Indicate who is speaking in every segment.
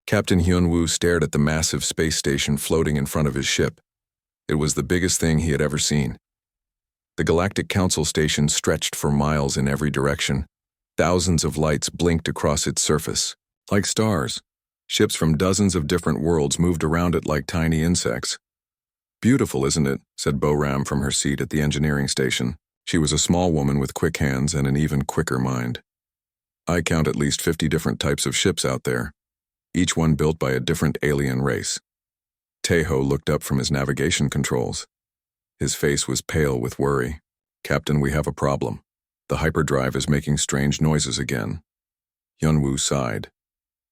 Speaker 1: Captain Hyun-woo stared at the massive space station floating in front of his ship. It was the biggest thing he had ever seen. The Galactic Council station stretched for miles in every direction. Thousands of lights blinked across its surface. Like stars, ships from dozens of different worlds moved around it like tiny insects. "Beautiful, isn't it?" said Bo-Ram from her seat at the engineering station. She was a small woman with quick hands and an even quicker mind. "I count at least 50 different types of ships out there, each one built by a different alien race." Taeho looked up from his navigation controls. His face was pale with worry. "Captain, we have a problem. The hyperdrive is making strange noises again." Hyun-woo sighed.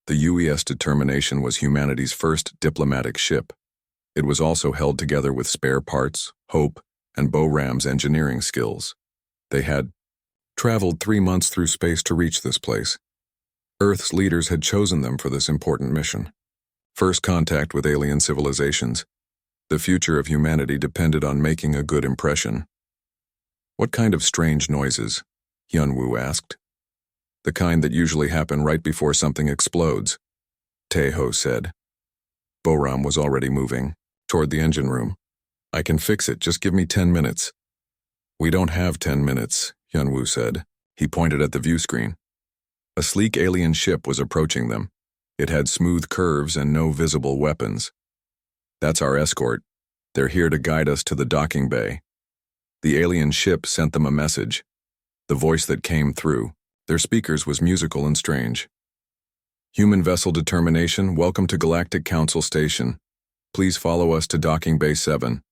Speaker 1: The UES Determination was humanity's first diplomatic ship. It was also held together with spare parts, hope, and Bo-Ram's engineering skills. They had traveled 3 months through space to reach this place. Earth's leaders had chosen them for this important mission. First contact with alien civilizations. The future of humanity depended on making a good impression. "What kind of strange noises?" Hyun-woo asked. "The kind that usually happen right before something explodes," Taeho said. Bo-Ram was already moving toward the engine room. "I can fix it, just give me 10 minutes. "We don't have 10 minutes, Hyun-woo said. He pointed at the view screen. A sleek alien ship was approaching them. It had smooth curves and no visible weapons. "That's our escort. They're here to guide us to the docking bay." The alien ship sent them a message. The voice that came through their speakers was musical and strange. "Human vessel Determination, welcome to Galactic Council Station. Please follow us to Docking Bay 7.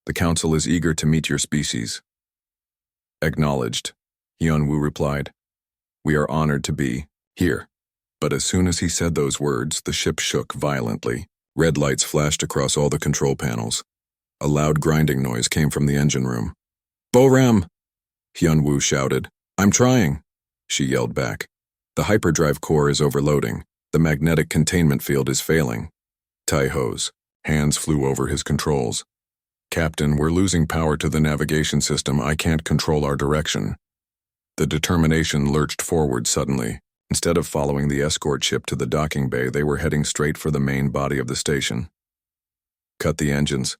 Speaker 1: The Council is eager to meet your species." "Acknowledged," Hyun-woo replied. "We are honored to be here." But as soon as he said those words, the ship shook violently. Red lights flashed across all the control panels. A loud grinding noise came from the engine room. "Bo-Ram!" Hyun-woo shouted. "I'm trying," she yelled back. "The hyperdrive core is overloading. The magnetic containment field is failing." Taeho's hands flew over his controls. "Captain, we're losing power to the navigation system. I can't control our direction." The Determination lurched forward suddenly. Instead of following the escort ship to the docking bay, they were heading straight for the main body of the station. "Cut the engines,"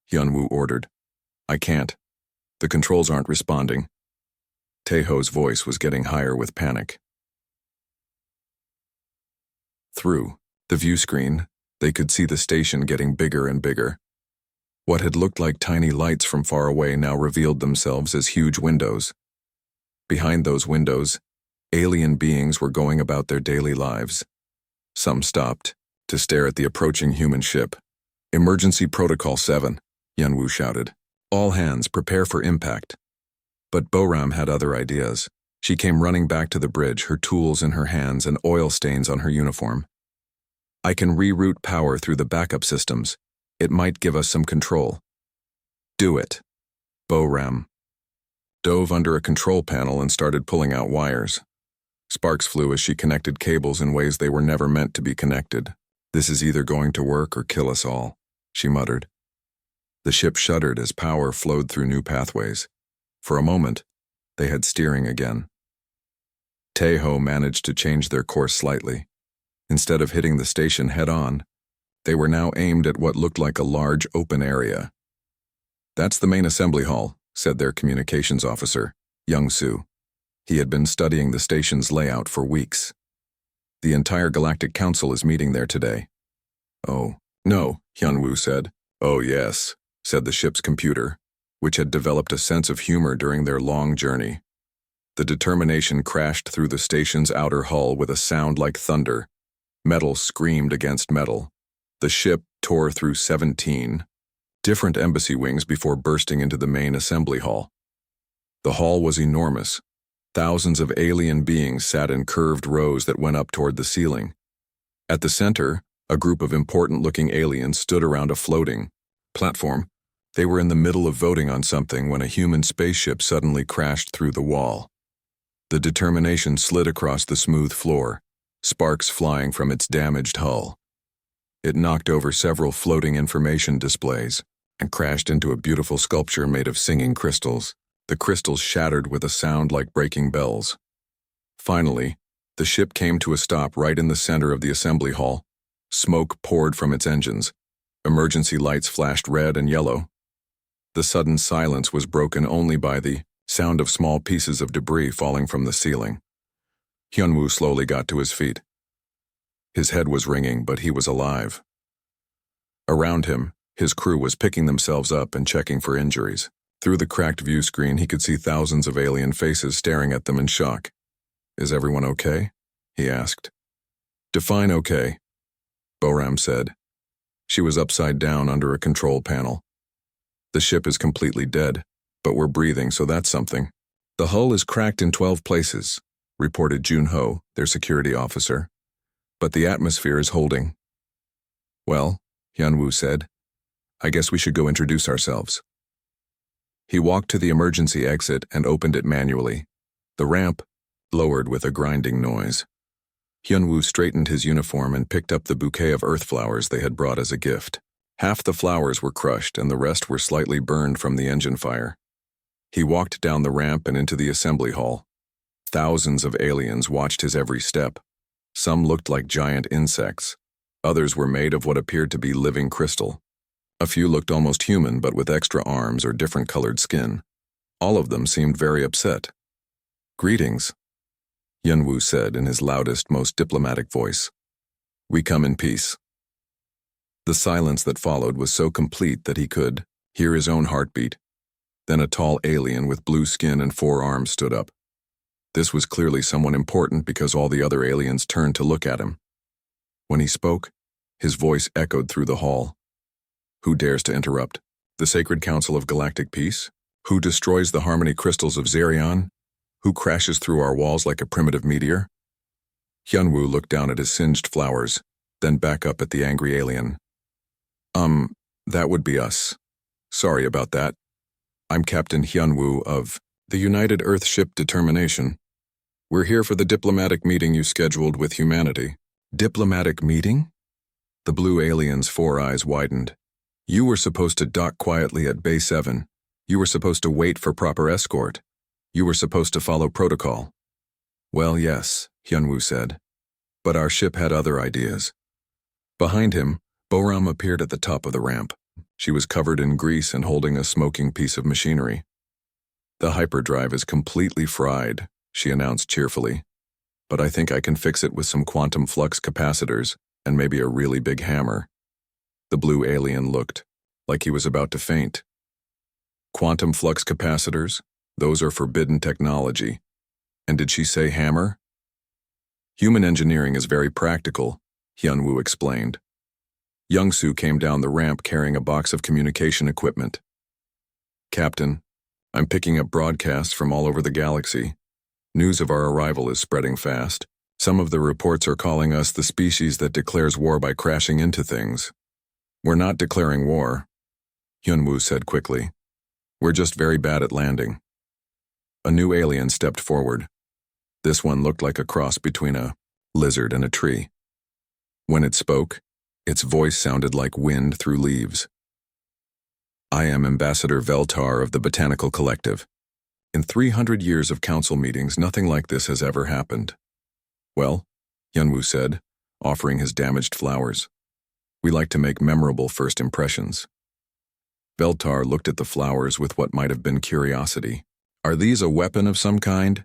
Speaker 1: Hyun-woo ordered. "I can't. The controls aren't responding." Taeho's voice was getting higher with panic. Through the view screen, they could see the station getting bigger and bigger. What had looked like tiny lights from far away now revealed themselves as huge windows. Behind those windows, alien beings were going about their daily lives. Some stopped to stare at the approaching human ship. "Emergency Protocol 7, Hyun-woo shouted. "All hands, prepare for impact." But Bo-Ram had other ideas. She came running back to the bridge, her tools in her hands and oil stains on her uniform. "I can reroute power through the backup systems. It might give us some control." "Do it." Bo-Ram dove under a control panel and started pulling out wires. Sparks flew as she connected cables in ways they were never meant to be connected. "This is either going to work or kill us all," she muttered. The ship shuddered as power flowed through new pathways. For a moment, they had steering again. Taeho managed to change their course slightly. Instead of hitting the station head-on, they were now aimed at what looked like a large open area. "That's the main assembly hall," said their communications officer, Young-soo. He had been studying the station's layout for weeks. "The entire Galactic Council is meeting there today." "Oh, no," Hyun-woo said. "Oh, yes," said the ship's computer, which had developed a sense of humor during their long journey. The Determination crashed through the station's outer hull with a sound like thunder. Metal screamed against metal. The ship tore through 17 different embassy wings before bursting into the main assembly hall. The hall was enormous. Thousands of alien beings sat in curved rows that went up toward the ceiling. At the center, a group of important-looking aliens stood around a floating platform. They were in the middle of voting on something when a human spaceship suddenly crashed through the wall. The Determination slid across the smooth floor, sparks flying from its damaged hull. It knocked over several floating information displays and crashed into a beautiful sculpture made of singing crystals. The crystals shattered with a sound like breaking bells. Finally, the ship came to a stop right in the center of the assembly hall. Smoke poured from its engines. Emergency lights flashed red and yellow. The sudden silence was broken only by the sound of small pieces of debris falling from the ceiling. Hyunwoo slowly got to his feet. His head was ringing, but he was alive. Around him, his crew was picking themselves up and checking for injuries. Through the cracked view screen, he could see thousands of alien faces staring at them in shock. "Is everyone okay?" he asked. "Define okay," Boram said. She was upside down under a control panel. "The ship is completely dead, but we're breathing, so that's something." "The hull is cracked in 12 places," reported Junho, their security officer. "But the atmosphere is holding." "Well," Hyunwoo said, "I guess we should go introduce ourselves." He walked to the emergency exit and opened it manually. The ramp lowered with a grinding noise. Hyunwoo straightened his uniform and picked up the bouquet of earth flowers they had brought as a gift. Half the flowers were crushed and the rest were slightly burned from the engine fire. He walked down the ramp and into the assembly hall. Thousands of aliens watched his every step. Some looked like giant insects. Others were made of what appeared to be living crystal. A few looked almost human, but with extra arms or different colored skin. All of them seemed very upset. "Greetings," Hyunwoo said in his loudest, most diplomatic voice. "We come in peace." The silence that followed was so complete that he could hear his own heartbeat. Then a tall alien with blue skin and 4 arms stood up. This was clearly someone important because all the other aliens turned to look at him. When he spoke, his voice echoed through the hall. "Who dares to interrupt? The Sacred Council of Galactic Peace? Who destroys the harmony crystals of Zerion? Who crashes through our walls like a primitive meteor?" Hyunwoo looked down at his singed flowers, then back up at the angry alien. That would be us. Sorry about that. I'm Captain Hyunwoo of the United Earthship Determination. We're here for the diplomatic meeting you scheduled with humanity." "Diplomatic meeting?" The blue alien's 4 eyes widened. "You were supposed to dock quietly at Bay 7. You were supposed to wait for proper escort. You were supposed to follow protocol." "Well, yes," Hyunwoo said. "But our ship had other ideas." Behind him, Boram appeared at the top of the ramp. She was covered in grease and holding a smoking piece of machinery. "The hyperdrive is completely fried," she announced cheerfully. "But I think I can fix it with some quantum flux capacitors and maybe a really big hammer." The blue alien looked like he was about to faint. "Quantum flux capacitors? Those are forbidden technology. And did she say hammer?" "Human engineering is very practical," Hyunwoo explained. Youngsu came down the ramp carrying a box of communication equipment. "Captain, I'm picking up broadcasts from all over the galaxy. News of our arrival is spreading fast. Some of the reports are calling us the species that declares war by crashing into things." "We're not declaring war," Hyunwoo said quickly. "We're just very bad at landing." A new alien stepped forward. This one looked like a cross between a lizard and a tree. When it spoke, its voice sounded like wind through leaves. "I am Ambassador Veltar of the Botanical Collective. In 300 years of council meetings, nothing like this has ever happened." "Well," Hyunwoo said, offering his damaged flowers, "we like to make memorable first impressions." Veltar looked at the flowers with what might have been curiosity. "Are these a weapon of some kind?"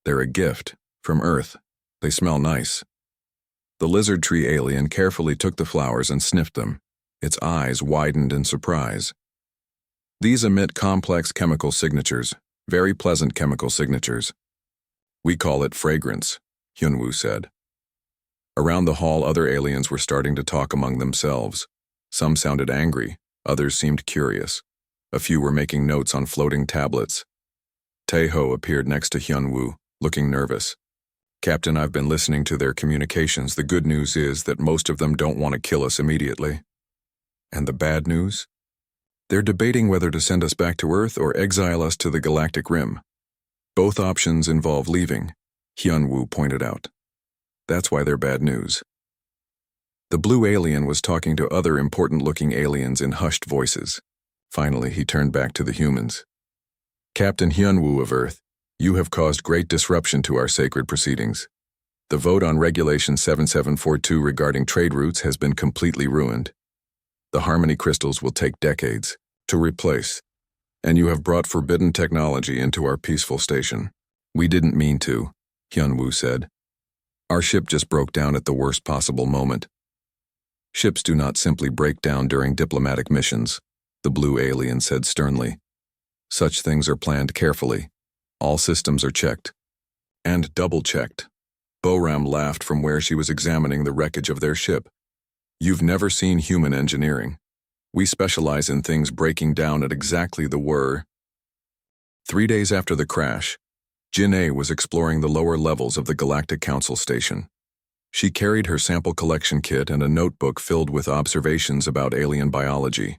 Speaker 1: "They're a gift, from Earth. They smell nice." The lizard tree alien carefully took the flowers and sniffed them. Its eyes widened in surprise. "These emit complex chemical signatures, very pleasant chemical signatures. We call it fragrance," Hyunwoo said. Around the hall, other aliens were starting to talk among themselves. Some sounded angry, others seemed curious. A few were making notes on floating tablets. Taeho appeared next to Hyunwoo, looking nervous. "Captain, I've been listening to their communications. The good news is that most of them don't want to kill us immediately." "And the bad news?" "They're debating whether to send us back to Earth or exile us to the galactic rim. Both options involve leaving," Hyunwoo pointed out. "That's why they're bad news." The blue alien was talking to other important-looking aliens in hushed voices. Finally, he turned back to the humans. "Captain Hyunwoo of Earth, you have caused great disruption to our sacred proceedings. The vote on Regulation 7742 regarding trade routes has been completely ruined. The Harmony crystals will take decades to replace, and you have brought forbidden technology into our peaceful station. We didn't mean to, Hyun-woo said. Our ship just broke down at the worst possible moment. Ships do not simply break down during diplomatic missions, the blue alien said sternly. Such things are planned carefully. All systems are checked. And double-checked. Boram laughed from where she was examining the wreckage of their ship. You've never seen human engineering. We specialize in things breaking down at exactly the whir. 3 days after the crash, Jin-A was exploring the lower levels of the Galactic Council station. She carried her sample collection kit and a notebook filled with observations about alien biology.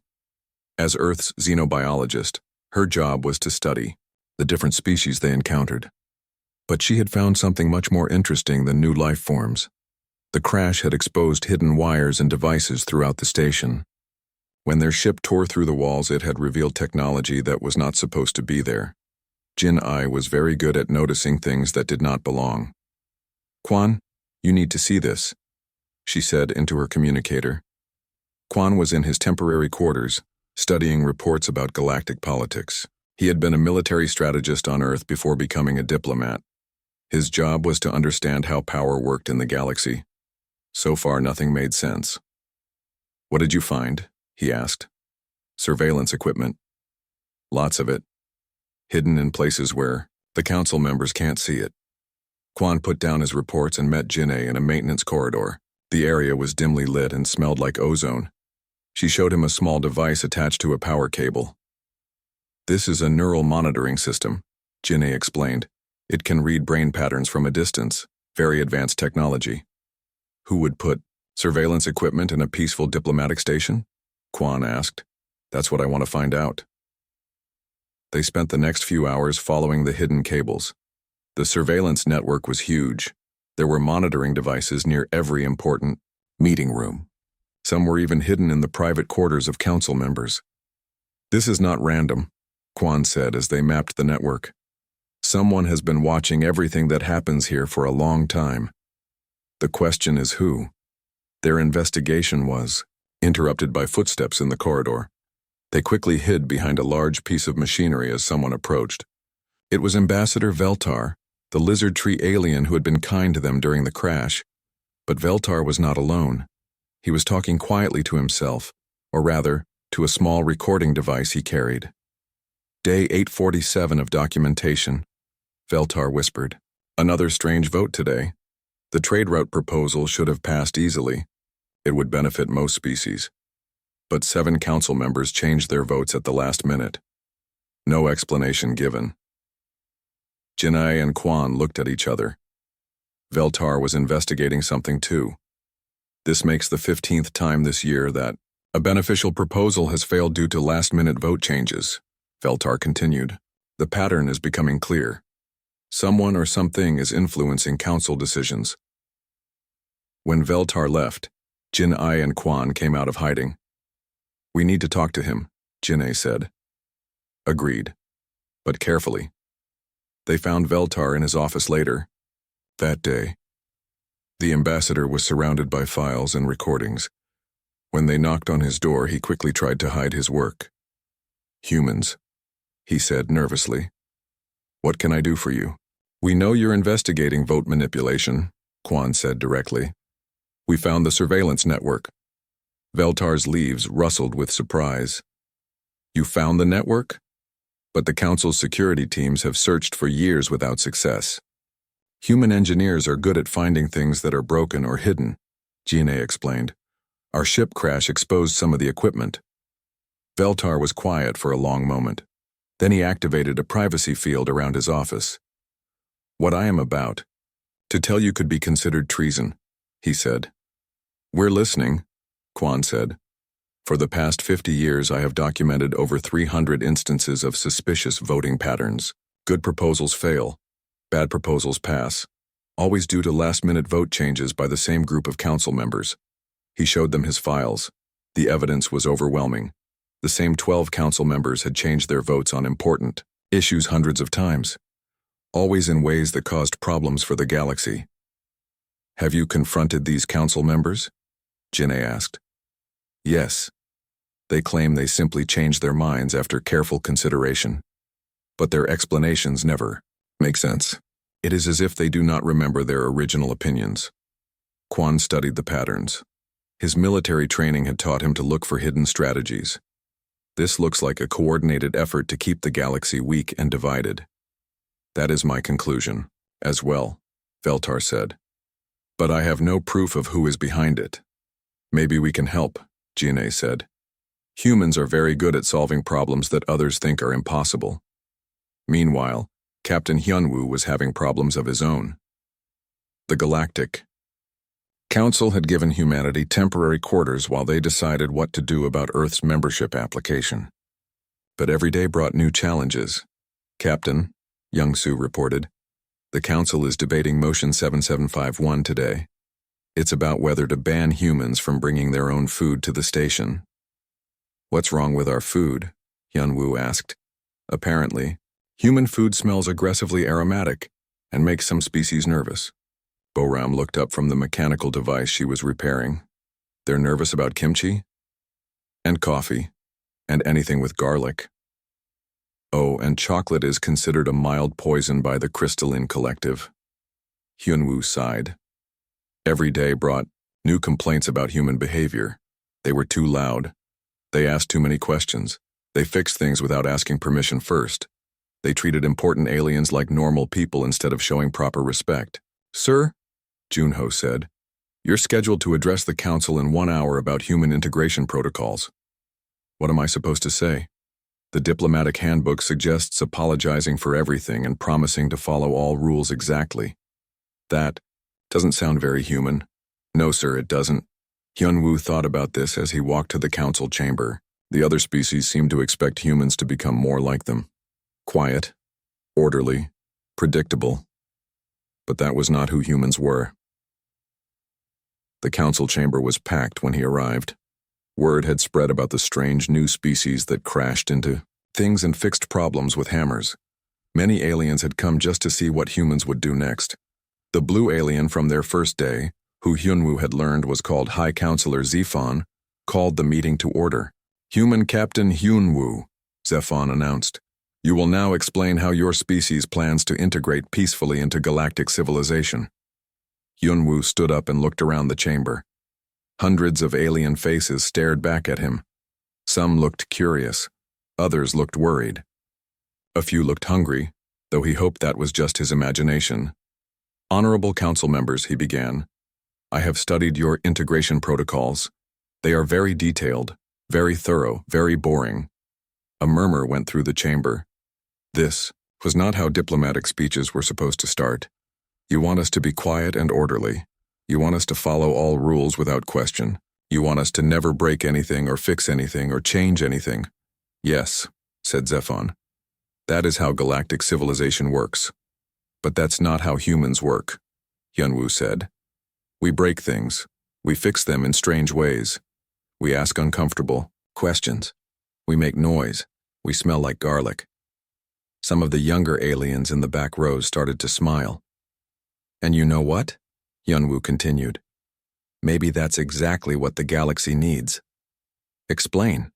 Speaker 1: As Earth's xenobiologist, her job was to study the different species they encountered. But she had found something much more interesting than new life forms. The crash had exposed hidden wires and devices throughout the station. When their ship tore through the walls, it had revealed technology that was not supposed to be there. Jin-A was very good at noticing things that did not belong. Kwan, you need to see this, she said into her communicator. Kwan was in his temporary quarters, studying reports about galactic politics. He had been a military strategist on Earth before becoming a diplomat. His job was to understand how power worked in the galaxy. So far, nothing made sense. What did you find? He asked. Surveillance equipment. Lots of it. Hidden in places where the council members can't see it. Kwan put down his reports and met Jin-A in a maintenance corridor. The area was dimly lit and smelled like ozone. She showed him a small device attached to a power cable. This is a neural monitoring system, Jin-A explained. It can read brain patterns from a distance, very advanced technology. Who would put surveillance equipment in a peaceful diplomatic station? Kwan asked. That's what I want to find out. They spent the next few hours following the hidden cables. The surveillance network was huge. There were monitoring devices near every important meeting room. Some were even hidden in the private quarters of council members. This is not random, Kwan said as they mapped the network. Someone has been watching everything that happens here for a long time. The question is who? Their investigation was interrupted by footsteps in the corridor. They quickly hid behind a large piece of machinery as someone approached. It was Ambassador Veltar, the lizard tree alien who had been kind to them during the crash. But Veltar was not alone. He was talking quietly to himself, or rather, to a small recording device he carried. Day 847 of documentation, Veltar whispered. Another strange vote today. The trade route proposal should have passed easily. It would benefit most species. But 7 council members changed their votes at the last minute. No explanation given. Jin-A and Kwan looked at each other. Veltar was investigating something too. This makes the 15th time this year that a beneficial proposal has failed due to last-minute vote changes, Veltar continued. The pattern is becoming clear. Someone or something is influencing council decisions. When Veltar left, Jin-A and Kwan came out of hiding. We need to talk to him, Jin-A said. Agreed. But carefully. They found Veltar in his office later. That day, the ambassador was surrounded by files and recordings. When they knocked on his door, he quickly tried to hide his work. Humans, he said nervously. What can I do for you? We know you're investigating vote manipulation, Kwan said directly. We found the surveillance network. Veltar's leaves rustled with surprise. You found the network? But the council's security teams have searched for years without success. Human engineers are good at finding things that are broken or hidden, Jin-A explained. Our ship crash exposed some of the equipment. Veltar was quiet for a long moment. Then he activated a privacy field around his office. What I am about to tell you could be considered treason, he said. We're listening, Kwan said. For the past 50 years, I have documented over 300 instances of suspicious voting patterns. Good proposals fail. Bad proposals pass. Always due to last-minute vote changes by the same group of council members. He showed them his files. The evidence was overwhelming. The same 12 council members had changed their votes on important issues hundreds of times. Always in ways that caused problems for the galaxy. Have you confronted these council members? Jin'ei asked. Yes. They claim they simply changed their minds after careful consideration. But their explanations never make sense. It is as if they do not remember their original opinions. Quan studied the patterns. His military training had taught him to look for hidden strategies. This looks like a coordinated effort to keep the galaxy weak and divided. That is my conclusion, as well, Veltar said. But I have no proof of who is behind it. Maybe we can help, Jin'ei said. Humans are very good at solving problems that others think are impossible. Meanwhile, Captain Hyunwoo was having problems of his own. The Galactic Council had given humanity temporary quarters while they decided what to do about Earth's membership application. But every day brought new challenges. Captain, Young-Soo reported, the Council is debating Motion 7751 today. It's about whether to ban humans from bringing their own food to the station. What's wrong with our food? Hyunwoo asked. Apparently, human food smells aggressively aromatic and makes some species nervous. Boram looked up from the mechanical device she was repairing. They're nervous about kimchi? And coffee. And anything with garlic. Oh, and chocolate is considered a mild poison by the Crystalline Collective. Hyunwoo sighed. Every day brought new complaints about human behavior. They were too loud. They asked too many questions. They fixed things without asking permission first. They treated important aliens like normal people instead of showing proper respect. Sir, Junho said, you're scheduled to address the Council in 1 hour about human integration protocols. What am I supposed to say? The diplomatic handbook suggests apologizing for everything and promising to follow all rules exactly. That doesn't sound very human. No, sir, it doesn't. Hyunwoo thought about this as he walked to the council chamber. The other species seemed to expect humans to become more like them. Quiet, orderly, predictable. But that was not who humans were. The council chamber was packed when he arrived. Word had spread about the strange new species that crashed into things and fixed problems with hammers. Many aliens had come just to see what humans would do next. The blue alien from their first day, who Hyunwoo had learned was called High Counselor Zephon, called the meeting to order. Human Captain Hyunwoo, Zephon announced. You will now explain how your species plans to integrate peacefully into galactic civilization. Hyunwoo stood up and looked around the chamber. Hundreds of alien faces stared back at him. Some looked curious, others looked worried. A few looked hungry, though he hoped that was just his imagination. Honorable council members, he began. I have studied your integration protocols. They are very detailed, very thorough, very boring. A murmur went through the chamber. This was not how diplomatic speeches were supposed to start. You want us to be quiet and orderly. You want us to follow all rules without question. You want us to never break anything or fix anything or change anything. Yes, said Zephon. That is how galactic civilization works. But that's not how humans work, Hyunwoo said. We break things. We fix them in strange ways. We ask uncomfortable questions. We make noise. We smell like garlic. Some of the younger aliens in the back rows started to smile. And you know what? Hyunwoo continued. Maybe that's exactly what the galaxy needs. Explain,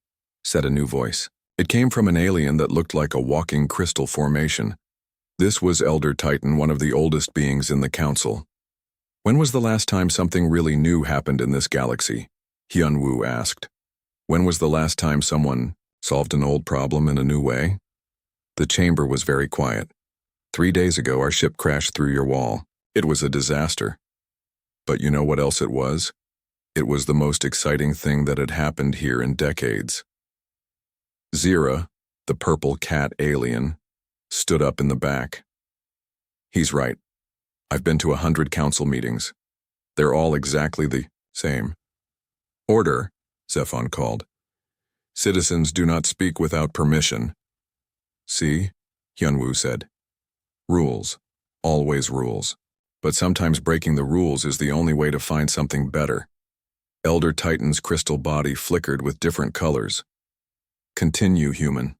Speaker 1: said a new voice. It came from an alien that looked like a walking crystal formation. This was Elder Titan, one of the oldest beings in the council. When was the last time something really new happened in this galaxy? Hyunwoo asked. When was the last time someone solved an old problem in a new way? The chamber was very quiet. 3 days ago, our ship crashed through your wall. It was a disaster. But you know what else it was? It was the most exciting thing that had happened here in decades. Zira, the purple cat alien, stood up in the back. He's right. I've been to 100 council meetings. They're all exactly the same. Order, Zephon called. Citizens do not speak without permission. See, Hyunwoo said. Rules. Always rules. But sometimes breaking the rules is the only way to find something better. Elder Titan's crystal body flickered with different colors. Continue, human.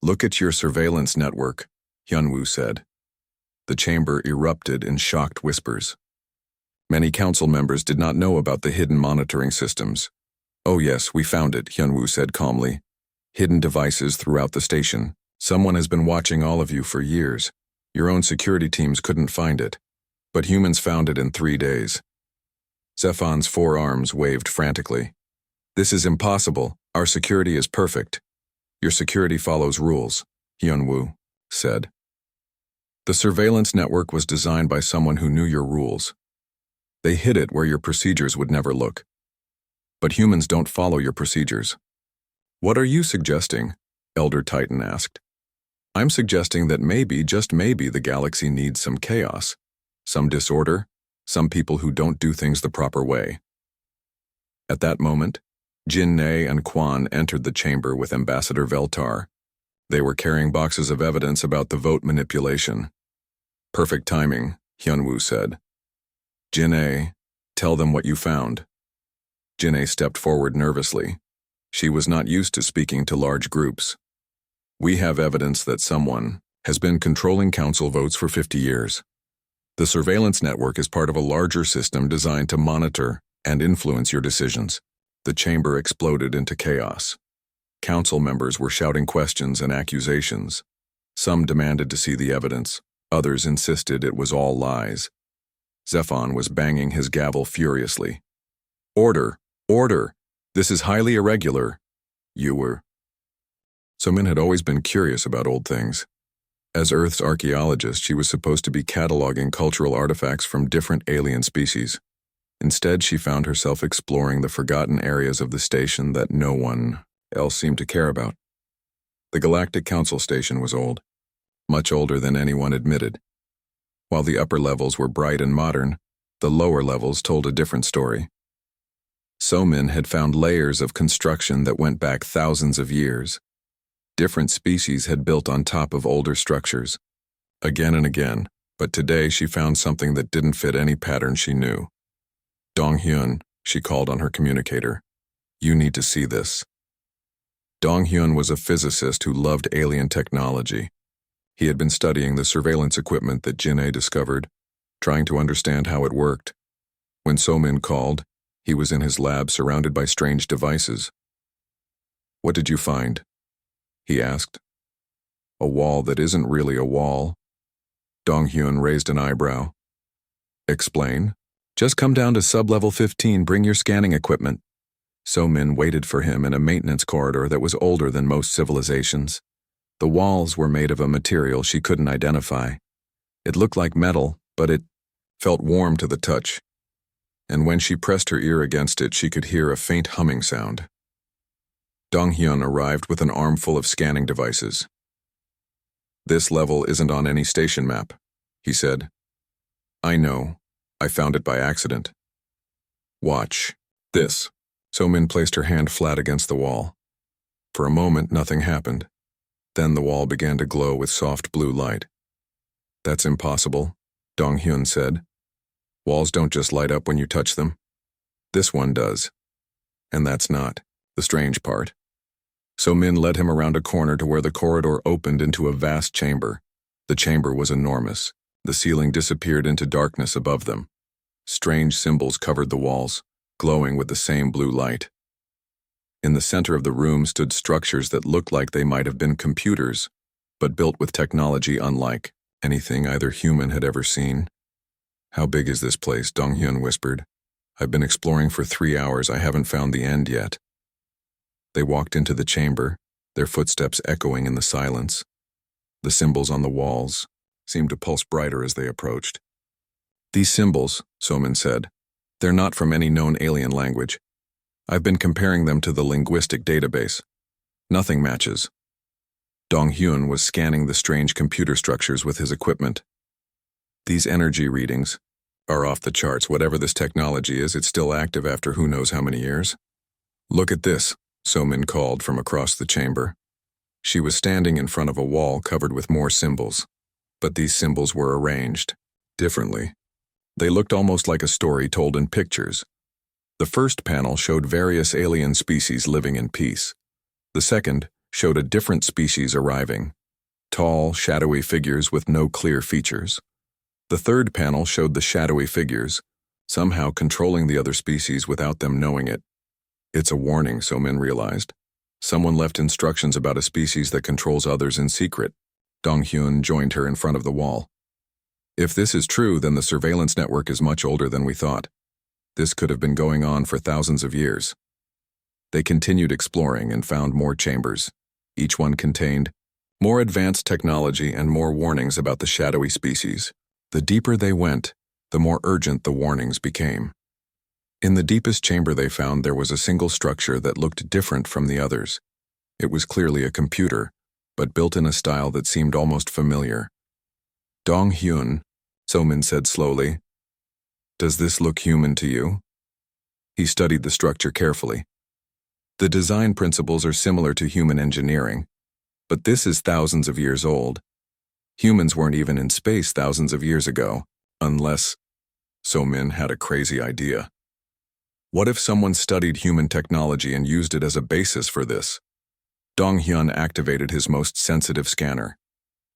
Speaker 1: Look at your surveillance network, Hyunwoo said. The chamber erupted in shocked whispers. Many council members did not know about the hidden monitoring systems. "Oh yes, we found it," Hyunwoo said calmly. "Hidden devices throughout the station. Someone has been watching all of you for years. Your own security teams couldn't find it, but humans found it in 3 days." Zephon's 4 arms waved frantically. "This is impossible. Our security is perfect." "Your security follows rules," Hyunwoo said. "The surveillance network was designed by someone who knew your rules. They hid it where your procedures would never look. But humans don't follow your procedures." "What are you suggesting?" Elder Titan asked. "I'm suggesting that maybe, just maybe, the galaxy needs some chaos, some disorder, some people who don't do things the proper way." At that moment, Jin-Ne and Quan entered the chamber with Ambassador Veltar. They were carrying boxes of evidence about the vote manipulation. "Perfect timing," Hyunwoo said. "Jin-Ne, tell them what you found." Jin-Ne stepped forward nervously. She was not used to speaking to large groups. "We have evidence that someone has been controlling council votes for 50 years. The surveillance network is part of a larger system designed to monitor and influence your decisions." The chamber exploded into chaos. Council members were shouting questions and accusations. Some demanded to see the evidence. Others insisted it was all lies. Zephon was banging his gavel furiously. "Order! Order! This is highly irregular." "You were." Somin had always been curious about old things. As Earth's archaeologist, she was supposed to be cataloging cultural artifacts from different alien species. Instead, she found herself exploring the forgotten areas of the station that no one else seemed to care about. The Galactic Council station was old, much older than anyone admitted. While the upper levels were bright and modern, the lower levels told a different story. Somin had found layers of construction that went back thousands of years. Different species had built on top of older structures, again and again, but today she found something that didn't fit any pattern she knew. "Dong-hyun," she called on her communicator. "You need to see this." Dong-hyun was a physicist who loved alien technology. He had been studying the surveillance equipment that Jin-Ne discovered, trying to understand how it worked. When Somin called, he was in his lab surrounded by strange devices. "What did you find?" he asked. "A wall that isn't really a wall." Dong-hyun raised an eyebrow. "Explain." "Just come down to sub-level 15, bring your scanning equipment." Somin waited for him in a maintenance corridor that was older than most civilizations. The walls were made of a material she couldn't identify. It looked like metal, but it felt warm to the touch. And when she pressed her ear against it, she could hear a faint humming sound. Dong-hyun arrived with an armful of scanning devices. "This level isn't on any station map," he said. "I know. I found it by accident." "Watch this." Somin placed her hand flat against the wall. For a moment, nothing happened. Then the wall began to glow with soft blue light. "That's impossible," Dong-hyun said. "Walls don't just light up when you touch them. This one does. And that's not the strange part." Somin led him around a corner to where the corridor opened into a vast chamber. The chamber was enormous. The ceiling disappeared into darkness above them. Strange symbols covered the walls, glowing with the same blue light. In the center of the room stood structures that looked like they might have been computers, but built with technology unlike anything either human had ever seen. "How big is this place?" Dong-hyun whispered. "I've been exploring for 3 hours. I haven't found the end yet." They walked into the chamber, their footsteps echoing in the silence. The symbols on the walls seemed to pulse brighter as they approached. "These symbols," Somin said, "they're not from any known alien language. I've been comparing them to the linguistic database. Nothing matches." Dong-hyun was scanning the strange computer structures with his equipment. "These energy readings are off the charts. Whatever this technology is, it's still active after who knows how many years." "Look at this," Somin called from across the chamber. She was standing in front of a wall covered with more symbols, but these symbols were arranged differently. They looked almost like a story told in pictures. The first panel showed various alien species living in peace. The second showed a different species arriving, tall, shadowy figures with no clear features. The third panel showed the shadowy figures, somehow controlling the other species without them knowing it. It's a warning, So-min realized. Someone left instructions about a species that controls others in secret. Dong-hyun joined her in front of the wall. If this is true, then the surveillance network is much older than we thought. This could have been going on for thousands of years. They continued exploring and found more chambers. Each one contained more advanced technology and more warnings about the shadowy species. The deeper they went, the more urgent the warnings became. In the deepest chamber they found there was a single structure that looked different from the others. It was clearly a computer, but built in a style that seemed almost familiar. Dong-hyun, So-min said slowly, "Does this look human to you?" He studied the structure carefully. The design principles are similar to human engineering, but this is thousands of years old. Humans weren't even in space thousands of years ago, unless... So-min had a crazy idea. What if someone studied human technology and used it as a basis for this? Dong-hyun activated his most sensitive scanner.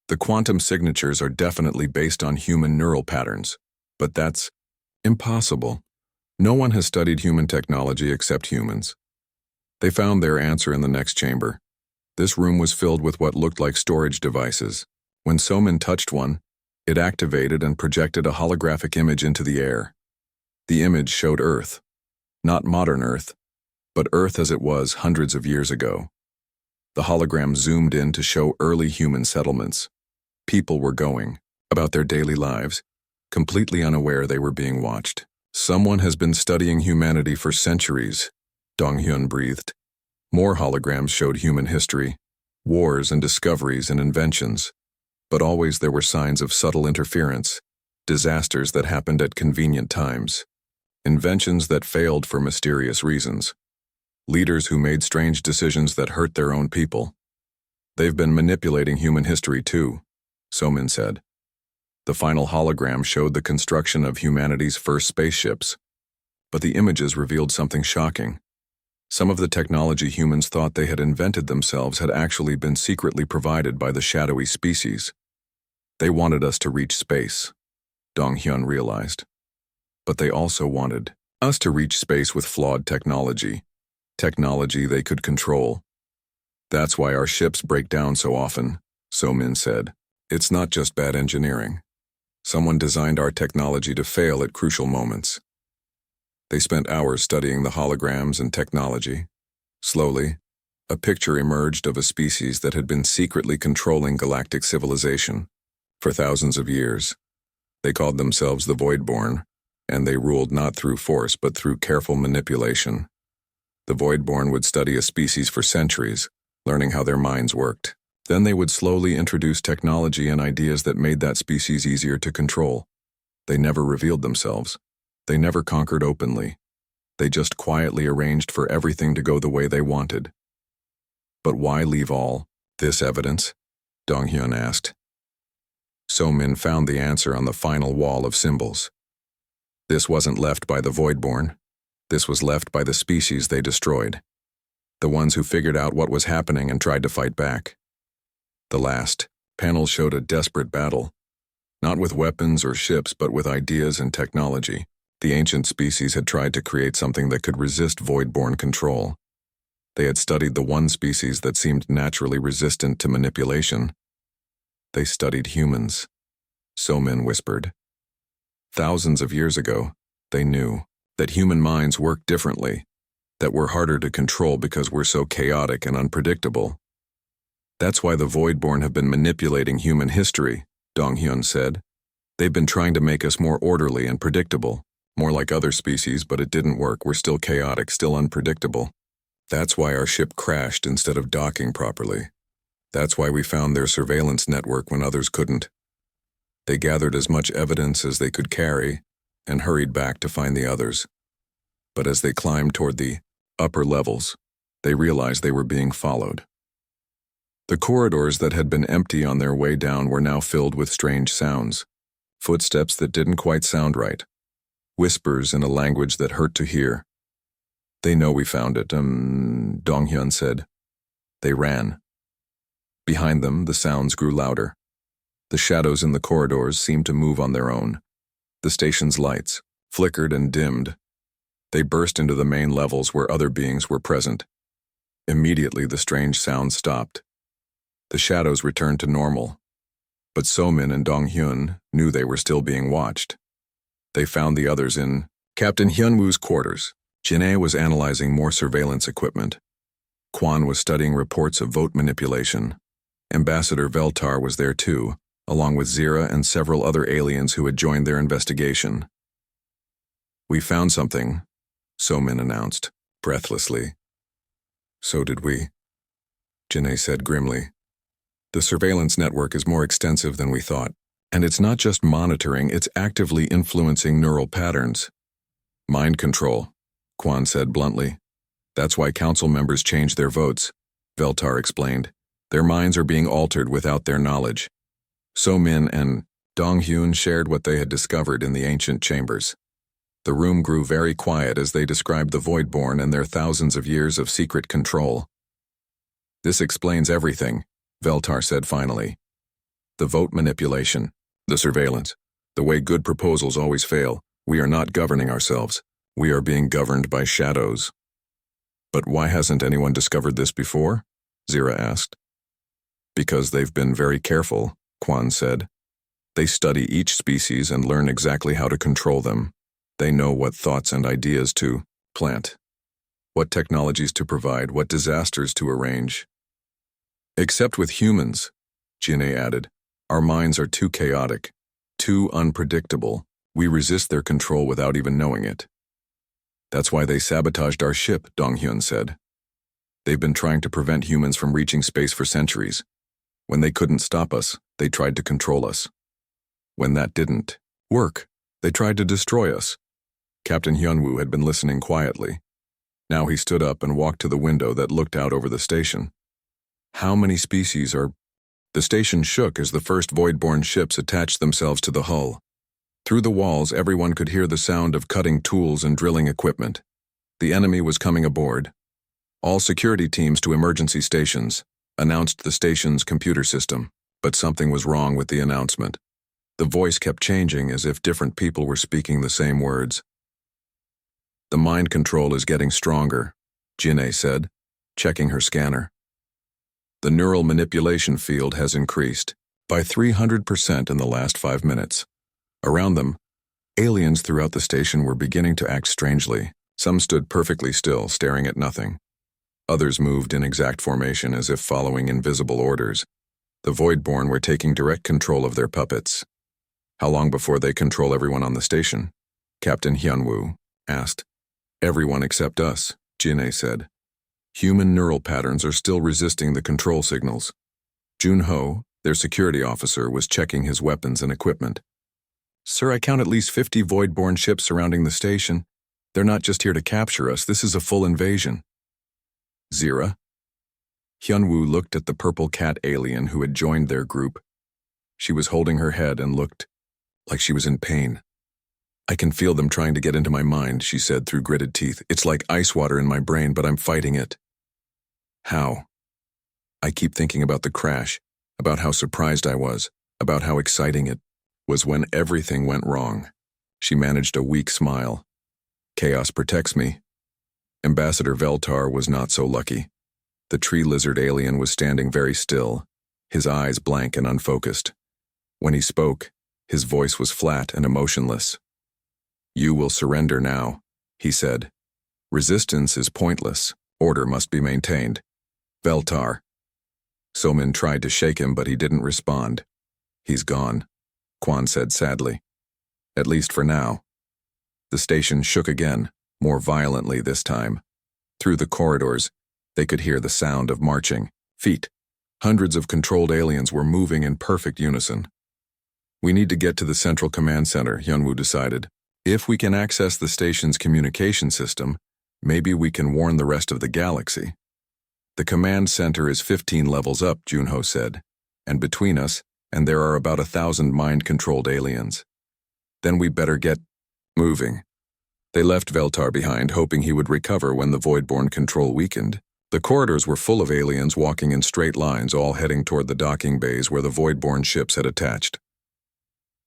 Speaker 1: The quantum signatures are definitely based on human neural patterns, but that's impossible. No one has studied human technology except humans. They found their answer in the next chamber. This room was filled with what looked like storage devices. When So-min touched one, it activated and projected a holographic image into the air. The image showed Earth. Not modern Earth, but Earth as it was hundreds of years ago. The hologram zoomed in to show early human settlements. People were going about their daily lives, completely unaware they were being watched. Someone has been studying humanity for centuries, Dong-hyun breathed. More holograms showed human history, wars and discoveries and inventions. But always there were signs of subtle interference, disasters that happened at convenient times, inventions that failed for mysterious reasons, leaders who made strange decisions that hurt their own people. They've been manipulating human history too, So-min said. The final hologram showed the construction of humanity's first spaceships, but the images revealed something shocking. Some of the technology humans thought they had invented themselves had actually been secretly provided by the shadowy species. They wanted us to reach space, Dong-hyun realized. But they also wanted us to reach space with flawed technology they could control. That's why our ships break down so often, So-min said. It's not just bad engineering. Someone designed our technology to fail at crucial moments. They spent hours studying the holograms and technology. Slowly, a picture emerged of a species that had been secretly controlling galactic civilization for thousands of years. They called themselves the Voidborn, and they ruled not through force but through careful manipulation. The Voidborn would study a species for centuries, learning how their minds worked. Then they would slowly introduce technology and ideas that made that species easier to control. They never revealed themselves. They never conquered openly. They just quietly arranged for everything to go the way they wanted. But why leave all this evidence? Dong-hyun asked. So-min found the answer on the final wall of symbols. This wasn't left by the Voidborn. This was left by the species they destroyed. The ones who figured out what was happening and tried to fight back. The last panel showed a desperate battle, not with weapons or ships but with ideas and technology. The ancient species had tried to create something that could resist Voidborn control. They had studied the one species that seemed naturally resistant to manipulation. They studied humans, So-min whispered. Thousands of years ago, they knew that human minds work differently, that we're harder to control because we're so chaotic and unpredictable. That's why the Voidborn have been manipulating human history, Dong-hyun said. They've been trying to make us more orderly and predictable, more like other species, but it didn't work. We're still chaotic, still unpredictable. That's why our ship crashed instead of docking properly. That's why we found their surveillance network when others couldn't. They gathered as much evidence as they could carry and hurried back to find the others. But as they climbed toward the upper levels, they realized they were being followed. The corridors that had been empty on their way down were now filled with strange sounds, footsteps that didn't quite sound right, whispers in a language that hurt to hear. They know we found it, Dong-hyun said. They ran. Behind them, the sounds grew louder. The shadows in the corridors seemed to move on their own. The station's lights, flickered and dimmed. They burst into the main levels where other beings were present. Immediately the strange sounds stopped. The shadows returned to normal. But So-min and Dong-hyun knew they were still being watched. They found the others in Captain Hyun-woo's quarters. Jin-ae was analyzing more surveillance equipment. Kwan was studying reports of vote manipulation. Ambassador Veltar was there too, along with Zira and several other aliens who had joined their investigation. "We found something," So-min announced, breathlessly. "So did we," Jin-ae said grimly. "The surveillance network is more extensive than we thought, and it's not just monitoring, it's actively influencing neural patterns." "Mind control," Kwan said bluntly. "That's why council members change their votes," Veltar explained. "Their minds are being altered without their knowledge." So-min and Dong-hyun shared what they had discovered in the ancient chambers. The room grew very quiet as they described the Voidborn and their thousands of years of secret control. "This explains everything," Veltar said finally. "The vote manipulation, the surveillance, the way good proposals always fail. We are not governing ourselves. We are being governed by shadows." "But why hasn't anyone discovered this before?" Zira asked. "Because they've been very careful," Kwan said. "They study each species and learn exactly how to control them. They know what thoughts and ideas to plant, what technologies to provide, what disasters to arrange. Except with humans," Jin-ae added. "Our minds are too chaotic, too unpredictable. We resist their control without even knowing it." "That's why they sabotaged our ship," Dong-hyun said. "They've been trying to prevent humans from reaching space for centuries. When they couldn't stop us, they tried to control us. When that didn't work, they tried to destroy us." Captain Hyun-woo had been listening quietly. Now he stood up and walked to the window that looked out over the station. "How many species are—" The station shook as the first Voidborn ships attached themselves to the hull. Through the walls, everyone could hear the sound of cutting tools and drilling equipment. The enemy was coming aboard. "All security teams to emergency stations," announced the station's computer system, but something was wrong with the announcement. The voice kept changing as if different people were speaking the same words. "The mind control is getting stronger," Jin-ae said, checking her scanner. "The neural manipulation field has increased by 300% in the last 5 minutes. Around them, aliens throughout the station were beginning to act strangely. Some stood perfectly still, staring at nothing. Others moved in exact formation as if following invisible orders. The Voidborn were taking direct control of their puppets." "How long before they control everyone on the station?" Captain Hyun-woo asked. "Everyone except us," Jin-ae said. "Human neural patterns are still resisting the control signals." Jun-ho, their security officer, was checking his weapons and equipment. "Sir, I count at least 50 Voidborn ships surrounding the station. They're not just here to capture us, this is a full invasion." "Zira?" Hyun-woo looked at the purple cat alien who had joined their group. She was holding her head and looked like she was in pain. "I can feel them trying to get into my mind," she said through gritted teeth. "It's like ice water in my brain, but I'm fighting it." "How?" "I keep thinking about the crash, about how surprised I was, about how exciting it was when everything went wrong." She managed a weak smile. "Chaos protects me." Ambassador Veltar was not so lucky. The tree lizard alien was standing very still, his eyes blank and unfocused. When he spoke, his voice was flat and emotionless. "You will surrender now," he said. "Resistance is pointless. Order must be maintained. Veltar." So-min tried to shake him, but he didn't respond. "He's gone," Kwan said sadly. "At least for now." The station shook again, more violently this time. Through the corridors, they could hear the sound of marching feet. Hundreds of controlled aliens were moving in perfect unison. "We need to get to the central command center," Hyun-woo decided. "If we can access the station's communication system, maybe we can warn the rest of the galaxy." "The command center is 15 levels up," Jun-ho said, "and between us, and there are about 1,000 mind-controlled aliens. Then we better get moving." They left Veltar behind, hoping he would recover when the Voidborn control weakened. The corridors were full of aliens walking in straight lines, all heading toward the docking bays where the Voidborn ships had attached.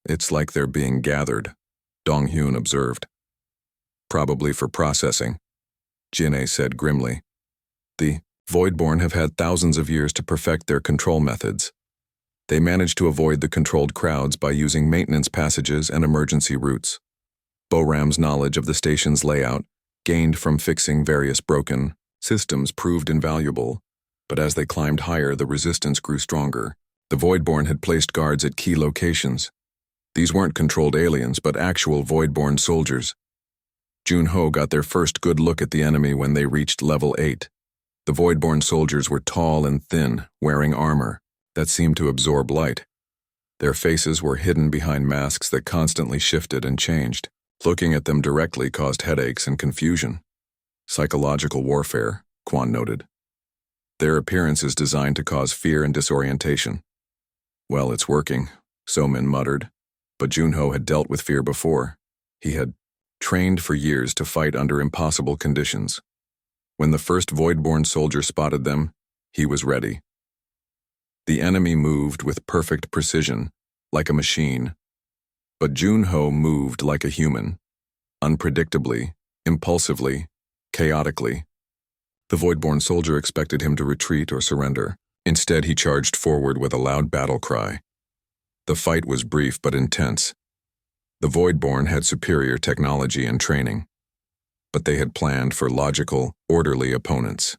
Speaker 1: "It's like they're being gathered," Dong-hyun observed. Probably for processing, Jin'e said grimly. The Voidborn have had thousands of years to perfect their control methods. They managed to avoid the controlled crowds by using maintenance passages and emergency routes. Boram's knowledge of the station's layout, gained from fixing various broken systems, proved invaluable, but as they climbed higher, the resistance grew stronger. The Voidborn had placed guards at key locations. These weren't controlled aliens, but actual Voidborn soldiers. Junho got their first good look at the enemy when they reached level 8. The Voidborn soldiers were tall and thin, wearing armor that seemed to absorb light. Their faces were hidden behind masks that constantly shifted and changed. Looking at them directly caused headaches and confusion. Psychological warfare, Quan noted. Their appearance is designed to cause fear and disorientation. Well, it's working, Somin muttered. But Junho had dealt with fear before. He had trained for years to fight under impossible conditions. When the first Voidborn soldier spotted them, he was ready. The enemy moved with perfect precision, like a machine. But Junho moved like a human, unpredictably, impulsively, chaotically. The Voidborn soldier expected him to retreat or surrender. Instead, he charged forward with a loud battle cry. The fight was brief but intense. The Voidborn had superior technology and training, but they had planned for logical, orderly opponents.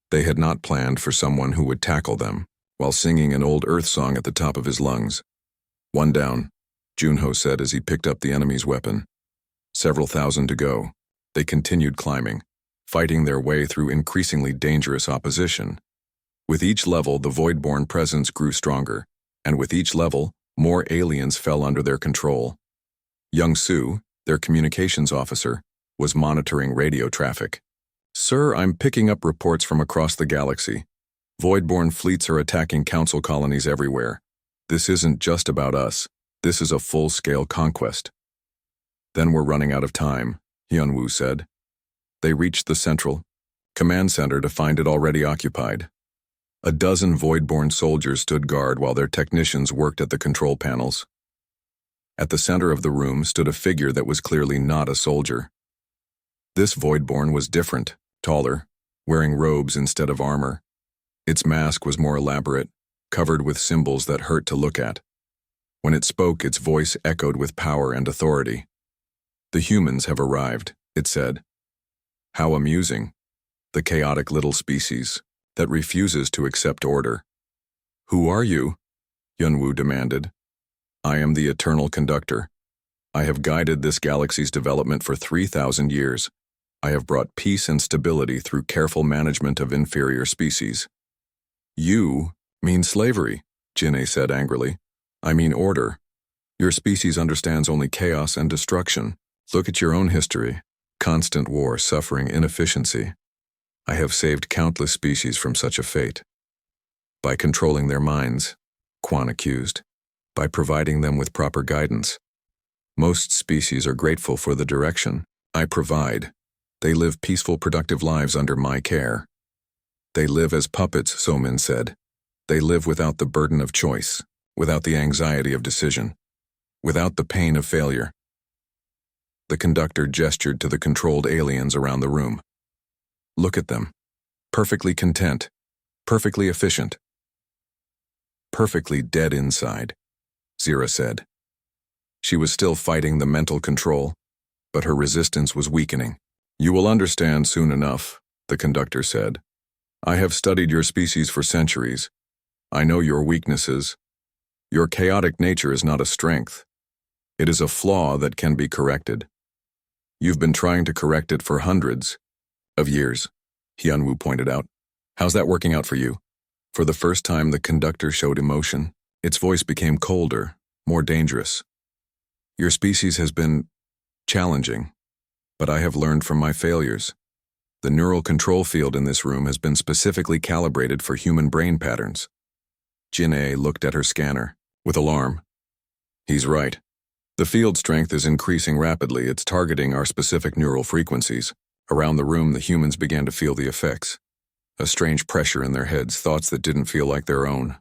Speaker 1: They had not planned for someone who would tackle them, while singing an old Earth song at the top of his lungs. One down, Junho said as he picked up the enemy's weapon. Several thousand to go. They continued climbing, fighting their way through increasingly dangerous opposition. With each level, the Voidborn presence grew stronger, and with each level, more aliens fell under their control. Young Su, their communications officer, was monitoring radio traffic. "Sir, I'm picking up reports from across the galaxy. Voidborn fleets are attacking council colonies everywhere. This isn't just about us. This is a full-scale conquest." "Then we're running out of time," Hyunwoo said. They reached the central command center to find it already occupied. A dozen Voidborn soldiers stood guard while their technicians worked at the control panels. At the center of the room stood a figure that was clearly not a soldier. This Voidborn was different, taller, wearing robes instead of armor. Its mask was more elaborate, covered with symbols that hurt to look at. When it spoke, its voice echoed with power and authority. "The humans have arrived," it said. "How amusing. The chaotic little species that refuses to accept order." "Who are you?" Hyunwoo demanded. "I am the Eternal Conductor. I have guided this galaxy's development for 3,000 years. I have brought peace and stability through careful management of inferior species." "You mean slavery," Jin'e said angrily. "I mean order. Your species understands only chaos and destruction. Look at your own history. Constant war, suffering, inefficiency. I have saved countless species from such a fate. By controlling their minds," Quan accused. "By providing them with proper guidance. Most species are grateful for the direction I provide. They live peaceful, productive lives under my care. They live as puppets," Somin said. "They live without the burden of choice, without the anxiety of decision, without the pain of failure." The conductor gestured to the controlled aliens around the room. "Look at them. Perfectly content, perfectly efficient. Perfectly dead inside," Zira said. She was still fighting the mental control, but her resistance was weakening. "You will understand soon enough," the conductor said. "I have studied your species for centuries. I know your weaknesses. Your chaotic nature is not a strength. It is a flaw that can be corrected. You've been trying to correct it for hundreds of years," Hyunwoo pointed out. "How's that working out for you?" For the first time, the conductor showed emotion. Its voice became colder, more dangerous. "Your species has been challenging, but I have learned from my failures. The neural control field in this room has been specifically calibrated for human brain patterns." Jin'e looked at her scanner with alarm. "He's right. The field strength is increasing rapidly. It's targeting our specific neural frequencies." Around the room, the humans began to feel the effects. A strange pressure in their heads, thoughts that didn't feel like their own.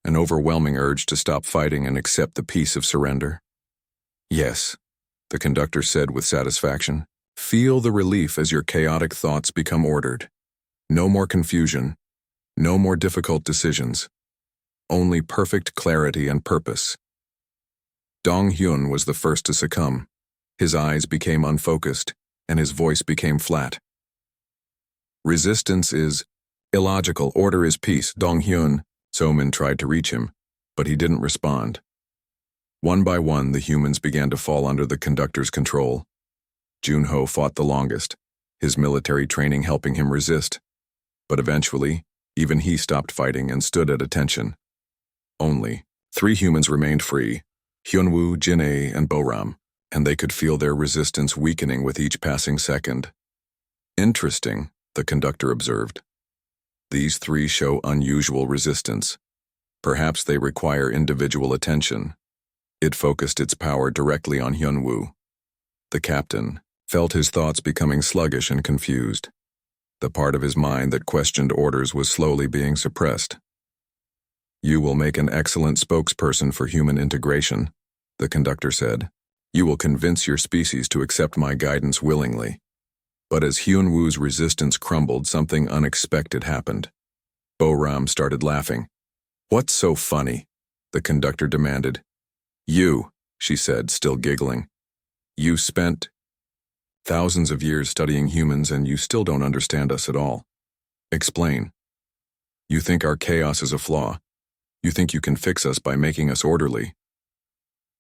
Speaker 1: An overwhelming urge to stop fighting and accept the peace of surrender. "Yes," the conductor said with satisfaction. Feel the relief as your chaotic thoughts become ordered. No more confusion. No more difficult decisions. Only perfect clarity and purpose. Dong Hyun was the first to succumb. His eyes became unfocused, and his voice became flat. Resistance is illogical, order is peace. Dong Hyun. Somin tried to reach him, but he didn't respond. One by one, the humans began to fall under the conductor's control. Junho fought the longest, his military training helping him resist. But eventually, even he stopped fighting and stood at attention. Only 3 humans remained free, Hyunwoo, Jin-ae, and Boram, and they could feel their resistance weakening with each passing second. Interesting, the conductor observed. These 3 show unusual resistance. Perhaps they require individual attention. It focused its power directly on Hyunwoo. The captain felt his thoughts becoming sluggish and confused. The part of his mind that questioned orders was slowly being suppressed. You will make an excellent spokesperson for human integration, the conductor said. You will convince your species to accept my guidance willingly. But as Hyunwoo's resistance crumbled, something unexpected happened. Boram started laughing. What's so funny? The conductor demanded. You, she said, still giggling. You spent thousands of years studying humans and you still don't understand us at all. Explain. You think our chaos is a flaw. You think you can fix us by making us orderly.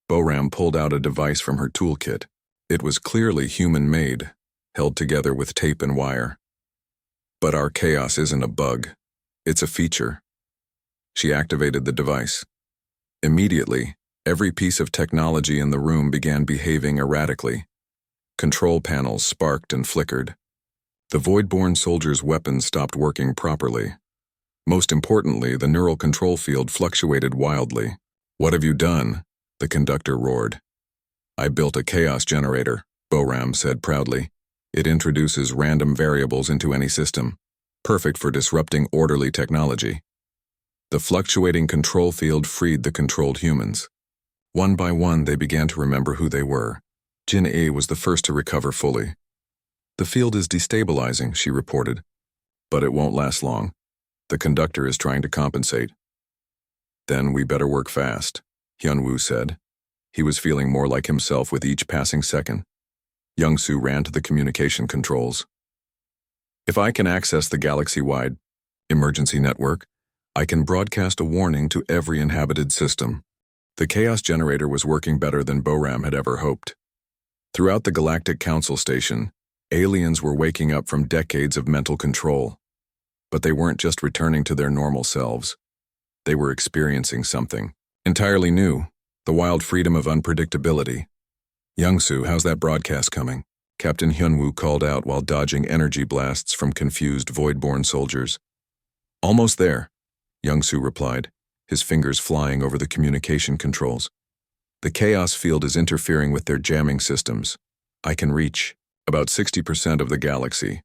Speaker 1: Boram pulled out a device from her toolkit. It was clearly human-made, held together with tape and wire. But our chaos isn't a bug. It's a feature. She activated the device. Immediately, every piece of technology in the room began behaving erratically. Control panels sparked and flickered. The Voidborn soldiers' weapons stopped working properly. Most importantly, the neural control field fluctuated wildly. What have you done? The conductor roared. I built a chaos generator, Boram said proudly. It introduces random variables into any system, perfect for disrupting orderly technology. The fluctuating control field freed the controlled humans. One by one, they began to remember who they were. Jin-ae was the first to recover fully. The field is destabilizing, she reported, but it won't last long. The conductor is trying to compensate. Then we better work fast, Hyunwoo said. He was feeling more like himself with each passing second. Young-soo ran to the communication controls. If I can access the galaxy-wide emergency network, I can broadcast a warning to every inhabited system. The chaos generator was working better than Boram had ever hoped. Throughout the Galactic Council Station, aliens were waking up from decades of mental control. But they weren't just returning to their normal selves. They were experiencing something entirely new, the wild freedom of unpredictability. Young-soo, how's that broadcast coming? Captain Hyunwoo called out while dodging energy blasts from confused Voidborn soldiers. Almost there, Young-soo replied, his fingers flying over the communication controls. The chaos field is interfering with their jamming systems. I can reach about 60% of the galaxy.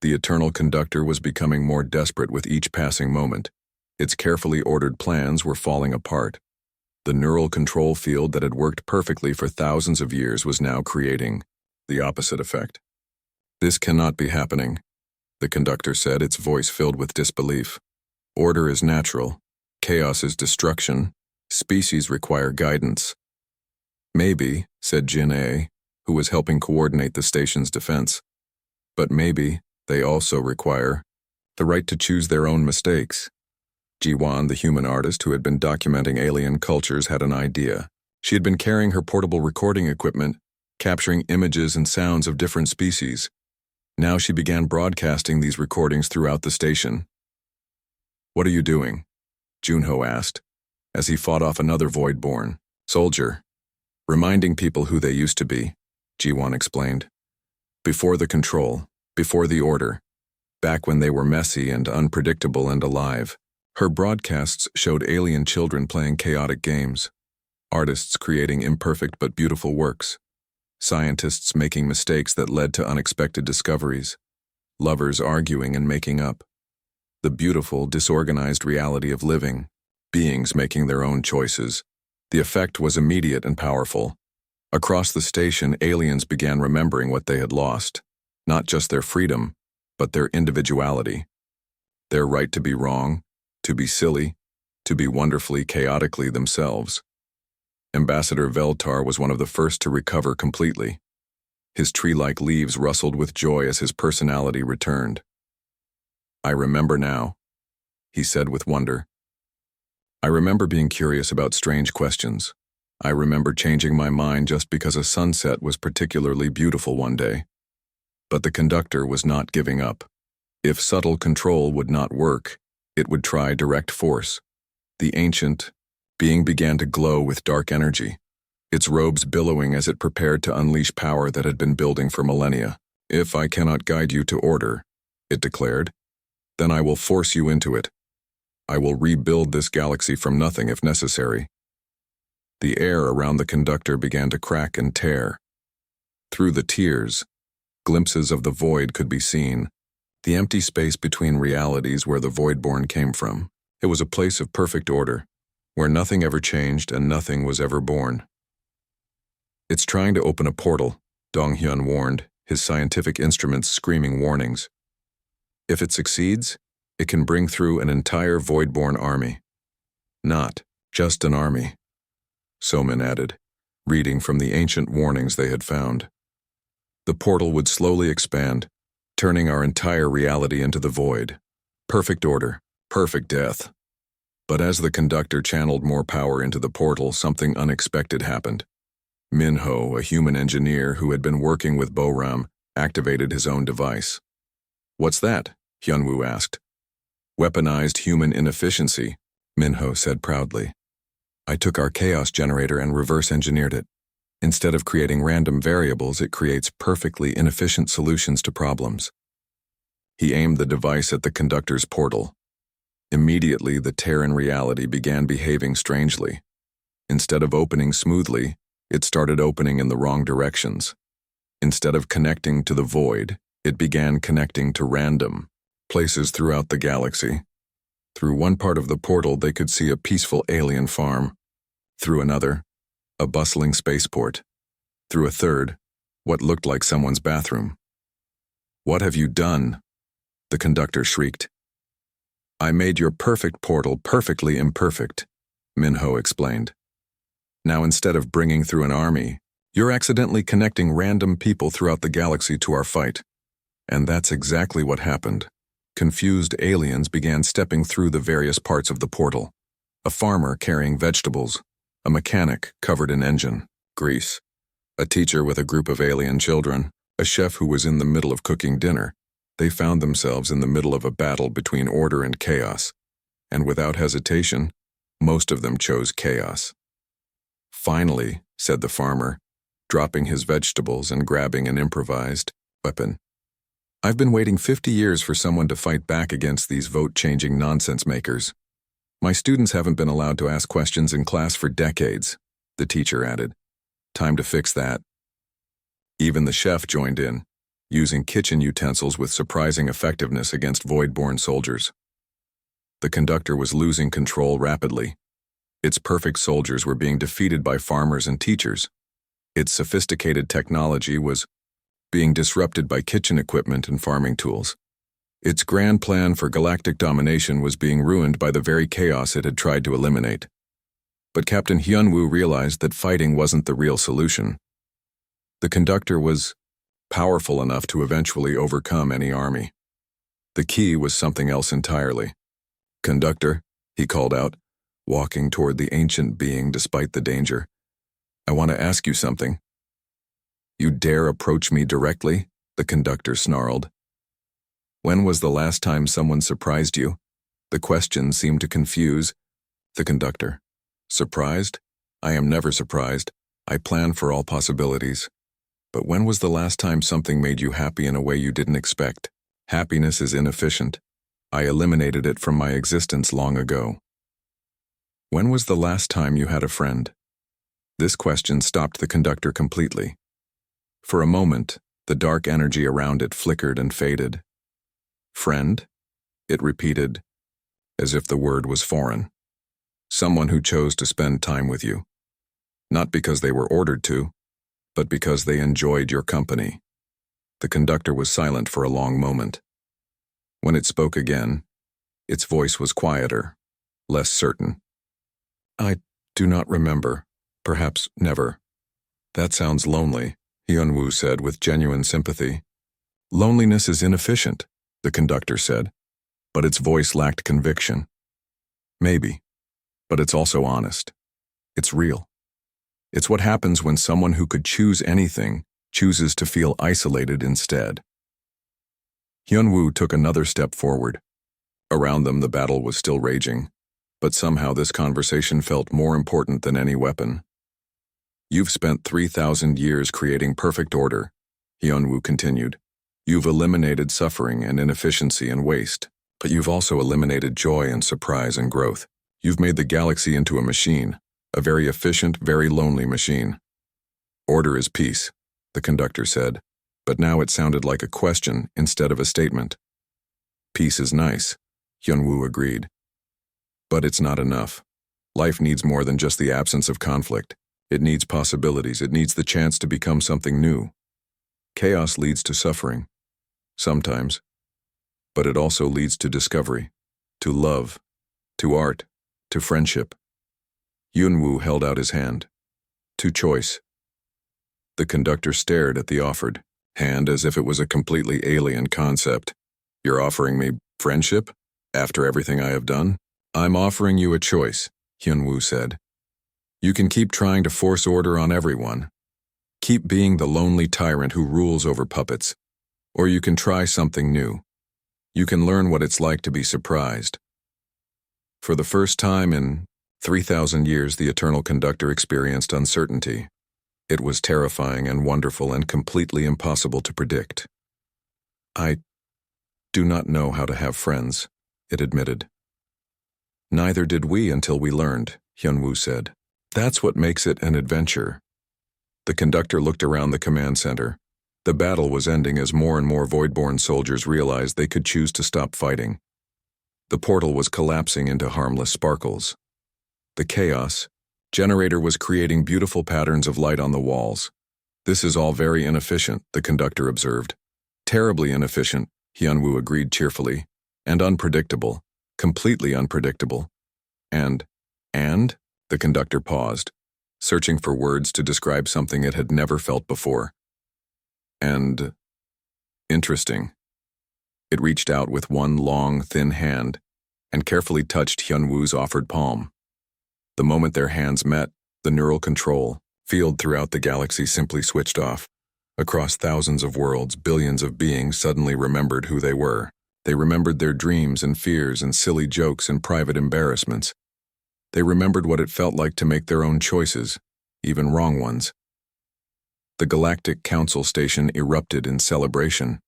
Speaker 1: The eternal conductor was becoming more desperate with each passing moment. Its carefully ordered plans were falling apart. The neural control field that had worked perfectly for thousands of years was now creating the opposite effect. This cannot be happening, the conductor said, its voice filled with disbelief. Order is natural. Chaos is destruction. Species require guidance. Maybe, said Jin-ae, who was helping coordinate the station's defense. But maybe they also require the right to choose their own mistakes. Ji-won, the human artist who had been documenting alien cultures, had an idea. She had been carrying her portable recording equipment, capturing images and sounds of different species. Now she began broadcasting these recordings throughout the station. What are you doing? Junho asked, as he fought off another Voidborn soldier. Reminding people who they used to be, Ji-won explained. Before the control, before the order, back when they were messy and unpredictable and alive. Her broadcasts showed alien children playing chaotic games, artists creating imperfect but beautiful works, scientists making mistakes that led to unexpected discoveries, lovers arguing and making up. The beautiful, disorganized reality of living, beings making their own choices. The effect was immediate and powerful. Across the station, aliens began remembering what they had lost. Not just their freedom, but their individuality. Their right to be wrong, to be silly, to be wonderfully, chaotically themselves. Ambassador Veltar was one of the first to recover completely. His tree-like leaves rustled with joy as his personality returned. "I remember now," he said with wonder. "I remember being curious about strange questions. I remember changing my mind just because a sunset was particularly beautiful one day. But the conductor was not giving up. If subtle control would not work, it would try direct force. The ancient being began to glow with dark energy, its robes billowing as it prepared to unleash power that had been building for millennia. "If I cannot guide you to order," it declared, "then I will force you into it. I will rebuild this galaxy from nothing if necessary." The air around the conductor began to crack and tear. Through the tears, glimpses of the void could be seen, the empty space between realities where the Voidborn came from. It was a place of perfect order, where nothing ever changed and nothing was ever born. "It's trying to open a portal," Dong-hyun warned, his scientific instruments screaming warnings. "If it succeeds, it can bring through an entire Voidborn army." "Not just an army," Somin added, reading from the ancient warnings they had found. "The portal would slowly expand, turning our entire reality into the void. Perfect order, perfect death." But as the conductor channeled more power into the portal, something unexpected happened. Minho, a human engineer who had been working with Boram, activated his own device. "What's that?" Hyunwoo asked. "Weaponized human inefficiency," Minho said proudly. "I took our chaos generator and reverse engineered it. Instead of creating random variables, it creates perfectly inefficient solutions to problems." He aimed the device at the conductor's portal. Immediately, the tear in reality began behaving strangely. Instead of opening smoothly, it started opening in the wrong directions. Instead of connecting to the void, it began connecting to random places throughout the galaxy. Through one part of the portal, they could see a peaceful alien farm. Through another, a bustling spaceport. Through a third, what looked like someone's bathroom. "What have you done?" the conductor shrieked. "I made your perfect portal perfectly imperfect," Minho explained. "Now instead of bringing through an army, you're accidentally connecting random people throughout the galaxy to our fight." And that's exactly what happened. Confused aliens began stepping through the various parts of the portal. A farmer carrying vegetables, a mechanic covered in engine grease, a teacher with a group of alien children, a chef who was in the middle of cooking dinner. They found themselves in the middle of a battle between order and chaos, and without hesitation, most of them chose chaos. "Finally," said the farmer, dropping his vegetables and grabbing an improvised weapon. "I've been waiting 50 years for someone to fight back against these vote-changing nonsense makers. My students haven't been allowed to ask questions in class for decades," the teacher added. "Time to fix that." Even the chef joined in, using kitchen utensils with surprising effectiveness against Voidborn soldiers. The conductor was losing control rapidly. Its perfect soldiers were being defeated by farmers and teachers. Its sophisticated technology was being disrupted by kitchen equipment and farming tools. Its grand plan for galactic domination was being ruined by the very chaos it had tried to eliminate. But Captain Hyunwoo realized that fighting wasn't the real solution. The conductor was powerful enough to eventually overcome any army. The key was something else entirely. "Conductor," he called out, walking toward the ancient being despite the danger. "I want to ask you something." "You dare approach me directly?" the conductor snarled. "When was the last time someone surprised you?" The question seemed to confuse the conductor. "Surprised? I am never surprised. I plan for all possibilities. But when was the last time something made you happy in a way you didn't expect? Happiness is inefficient. I eliminated it from my existence long ago." "When was the last time you had a friend?" This question stopped the conductor completely. For a moment, the dark energy around it flickered and faded. "Friend?" it repeated, as if the word was foreign. "Someone who chose to spend time with you. Not because they were ordered to, but because they enjoyed your company. The conductor was silent for a long moment. When it spoke again, its voice was quieter, less certain. I do not remember. Perhaps never. That sounds lonely, Hyunwoo said with genuine sympathy. Loneliness is inefficient, the conductor said, but its voice lacked conviction. Maybe, but it's also honest. It's real. It's what happens when someone who could choose anything chooses to feel isolated instead. Hyunwoo took another step forward. Around them the battle was still raging, but somehow this conversation felt more important than any weapon. You've spent 3,000 years creating perfect order, Hyunwoo continued. You've eliminated suffering and inefficiency and waste, but you've also eliminated joy and surprise and growth. You've made the galaxy into a machine, a very efficient, very lonely machine. Order is peace, the conductor said, but now it sounded like a question instead of a statement. Peace is nice, Hyunwoo agreed. But it's not enough. Life needs more than just the absence of conflict. It needs possibilities. It needs the chance to become something new. Chaos leads to suffering, sometimes, but it also leads to discovery, to love, to art, to friendship. Hyunwoo held out his hand. To choice. The conductor stared at the offered hand as if it was a completely alien concept. You're offering me friendship? After everything I have done? I'm offering you a choice, Hyunwoo said. You can keep trying to force order on everyone. Keep being the lonely tyrant who rules over puppets. Or you can try something new. You can learn what it's like to be surprised. For the first time in 3,000 years, the eternal conductor experienced uncertainty. It was terrifying and wonderful and completely impossible to predict. I do not know how to have friends, it admitted. Neither did we until we learned, Hyunwoo said. That's what makes it an adventure. The conductor looked around the command center. The battle was ending as more and more Voidborn soldiers realized they could choose to stop fighting. The portal was collapsing into harmless sparkles. The chaos generator was creating beautiful patterns of light on the walls. This is all very inefficient, the conductor observed. Terribly inefficient, Hyunwoo agreed cheerfully. And unpredictable. Completely unpredictable. And, the conductor paused, searching for words to describe something it had never felt before. And interesting. It reached out with one long, thin hand and carefully touched Hyunwoo's offered palm. The moment their hands met, the neural control field throughout the galaxy simply switched off. Across thousands of worlds, billions of beings suddenly remembered who they were. They remembered their dreams and fears and silly jokes and private embarrassments. They remembered what it felt like to make their own choices, even wrong ones. The Galactic Council Station erupted in celebration.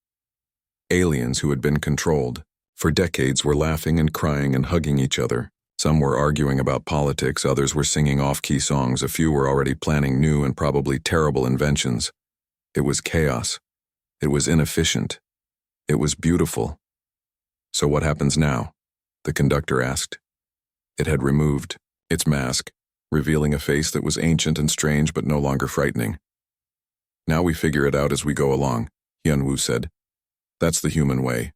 Speaker 1: Aliens who had been controlled for decades were laughing and crying and hugging each other. Some were arguing about politics, others were singing off-key songs, a few were already planning new and probably terrible inventions. It was chaos. It was inefficient. It was beautiful. So what happens now? The conductor asked. It had removed its mask, revealing a face that was ancient and strange but no longer frightening. Now we figure it out as we go along, Hyunwoo said. That's the human way.